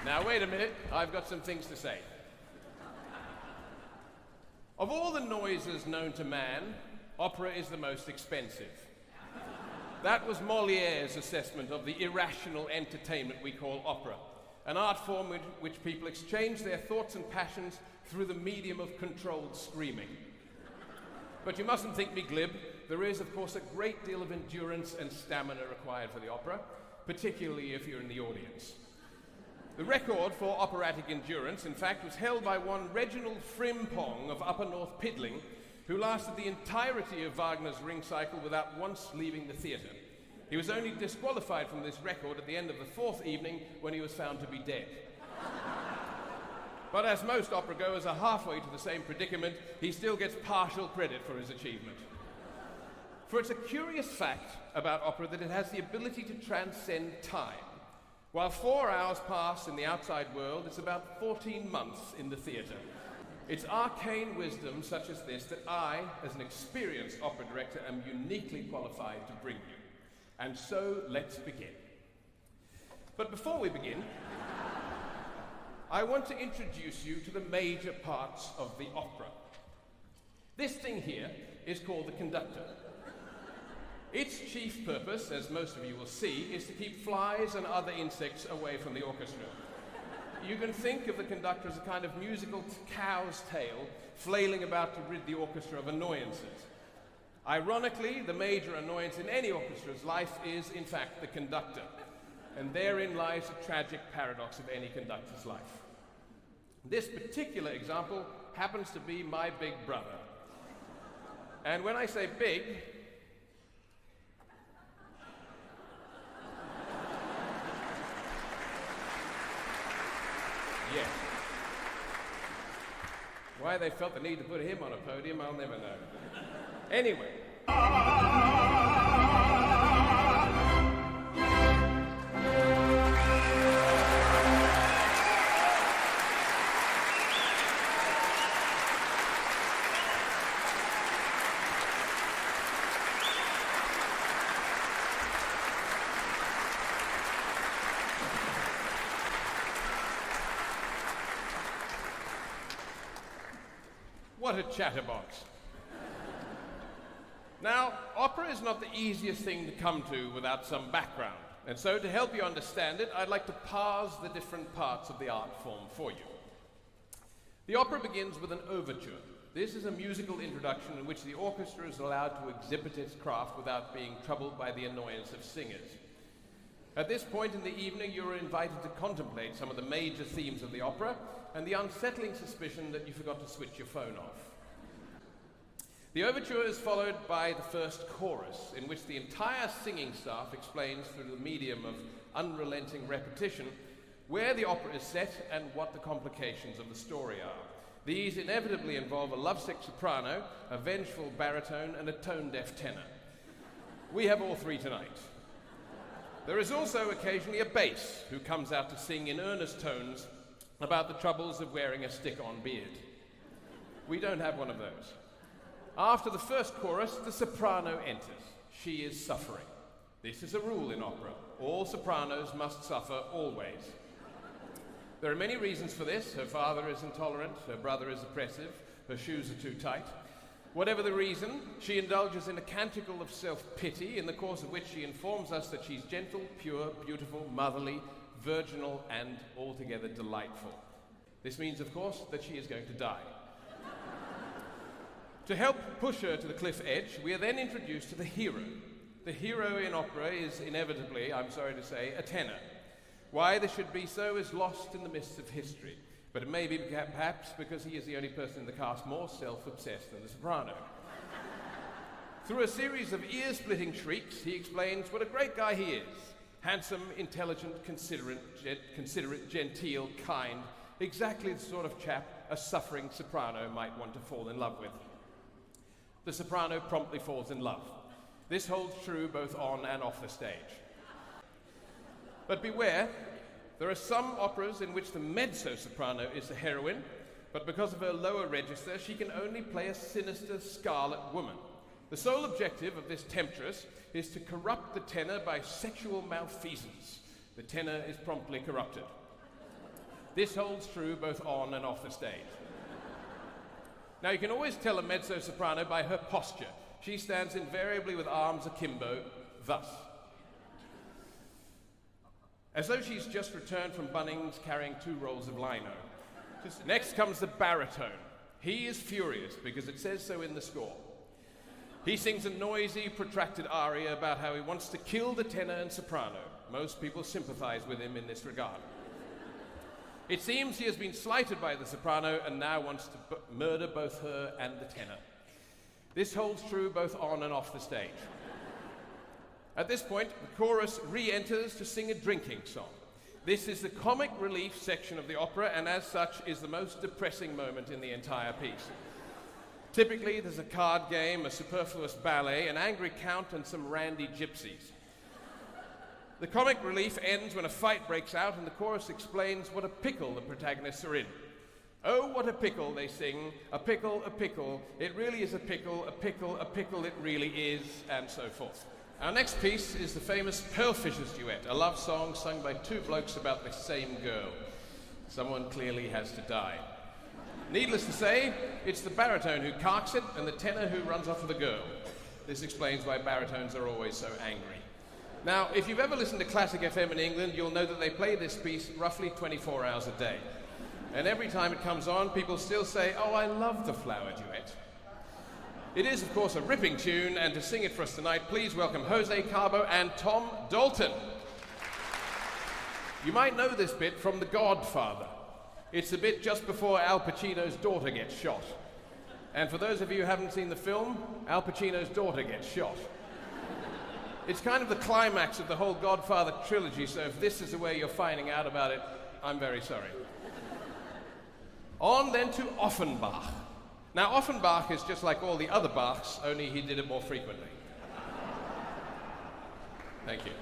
Now, wait a minute, I've got some things to say. Of all the noises known to man, opera is the most expensive. That was Molière's assessment of the irrational entertainment we call opera, an art form in which people exchange their thoughts and passions through the medium of controlled screaming. But you mustn't think me glib. There is, of course, a great deal of endurance and stamina required for the opera, particularly if you're in the audience. The record for operatic endurance, in fact, was held by one Reginald Frimpong of Upper North Piddling, who lasted the entirety of Wagner's Ring Cycle without once leaving the theatre. He was only disqualified from this record at the end of the fourth evening when he was found to be dead. But as most opera goers are halfway to the same predicament, he still gets partial credit for his achievement. For it's a curious fact about opera that it has the ability to transcend time. While 4 hours pass in the outside world, it's about 14 months in the theatre. It's arcane wisdom such as this that I, as an experienced opera director, am uniquely qualified to bring you. And so, let's begin. But before we begin, I want to introduce you to the major parts of the opera. This thing here is called the conductor. Its chief purpose, as most of you will see, is to keep flies and other insects away from the orchestra. You can think of the conductor as a kind of musical cow's tail flailing about to rid the orchestra of annoyances. Ironically, the major annoyance in any orchestra's life is, in fact, the conductor. And therein lies the tragic paradox of any conductor's life. This particular example happens to be my big brother. And when I say big, yes. Why they felt the need to put him on a podium, I'll never know. Anyway. What a chatterbox. Now, opera is not the easiest thing to come to without some background. And so, to help you understand it, I'd like to parse the different parts of the art form for you. The opera begins with an overture. This is a musical introduction in which the orchestra is allowed to exhibit its craft without being troubled by the annoyance of singers. At this point in the evening, you are invited to contemplate some of the major themes of the opera and the unsettling suspicion that you forgot to switch your phone off. The overture is followed by the first chorus, in which the entire singing staff explains through the medium of unrelenting repetition where the opera is set and what the complications of the story are. These inevitably involve a lovesick soprano, a vengeful baritone, and a tone-deaf tenor. We have all three tonight. There is also occasionally a bass who comes out to sing in earnest tones about the troubles of wearing a stick-on beard. We don't have one of those. After the first chorus, the soprano enters. She is suffering. This is a rule in opera. All sopranos must suffer always. There are many reasons for this. Her father is intolerant, her brother is oppressive, her shoes are too tight. Whatever the reason, she indulges in a canticle of self-pity, in the course of which she informs us that she's gentle, pure, beautiful, motherly, virginal, and altogether delightful. This means, of course, that she is going to die. To help push her to the cliff edge, we are then introduced to the hero. The hero in opera is inevitably, I'm sorry to say, a tenor. Why this should be so is lost in the mists of history, but it may be perhaps because he is the only person in the cast more self-obsessed than the soprano. Through a series of ear-splitting shrieks, he explains what a great guy he is. Handsome, intelligent, considerate, genteel, kind, exactly the sort of chap a suffering soprano might want to fall in love with. The soprano promptly falls in love. This holds true both on and off the stage. But beware, there are some operas in which the mezzo-soprano is the heroine, but because of her lower register, she can only play a sinister scarlet woman. The sole objective of this temptress is to corrupt the tenor by sexual malfeasance. The tenor is promptly corrupted. This holds true both on and off the stage. Now, you can always tell a mezzo-soprano by her posture. She stands invariably with arms akimbo, thus. As though she's just returned from Bunnings carrying 2 rolls of lino. Next comes the baritone. He is furious because it says so in the score. He sings a noisy, protracted aria about how he wants to kill the tenor and soprano. Most people sympathize with him in this regard. It seems he has been slighted by the soprano and now wants to murder both her and the tenor. This holds true both on and off the stage. At this point, the chorus re-enters to sing a drinking song. This is the comic relief section of the opera, and as such is the most depressing moment in the entire piece. Typically, there's a card game, a superfluous ballet, an angry count, and some randy gypsies. The comic relief ends when a fight breaks out and the chorus explains what a pickle the protagonists are in. Oh, what a pickle, they sing. A pickle, it really is a pickle, it really is, and so forth. Our next piece is the famous Pearlfishers duet, a love song sung by 2 blokes about the same girl. Someone clearly has to die. Needless to say, it's the baritone who carks it and the tenor who runs off with the girl. This explains why baritones are always so angry. Now, if you've ever listened to Classic FM in England, you'll know that they play this piece roughly 24 hours a day. And every time it comes on, people still say, "Oh, I love the flower duet." It is, of course, a ripping tune, and to sing it for us tonight, please welcome Jose Cabo and Tom Dalton. You might know this bit from The Godfather. It's the bit just before Al Pacino's daughter gets shot. And for those of you who haven't seen the film, Al Pacino's daughter gets shot. It's kind of the climax of the whole Godfather trilogy, so if this is the way you're finding out about it, I'm very sorry. On then to Offenbach. Now, Offenbach is just like all the other Bachs, only he did it more frequently. Thank you.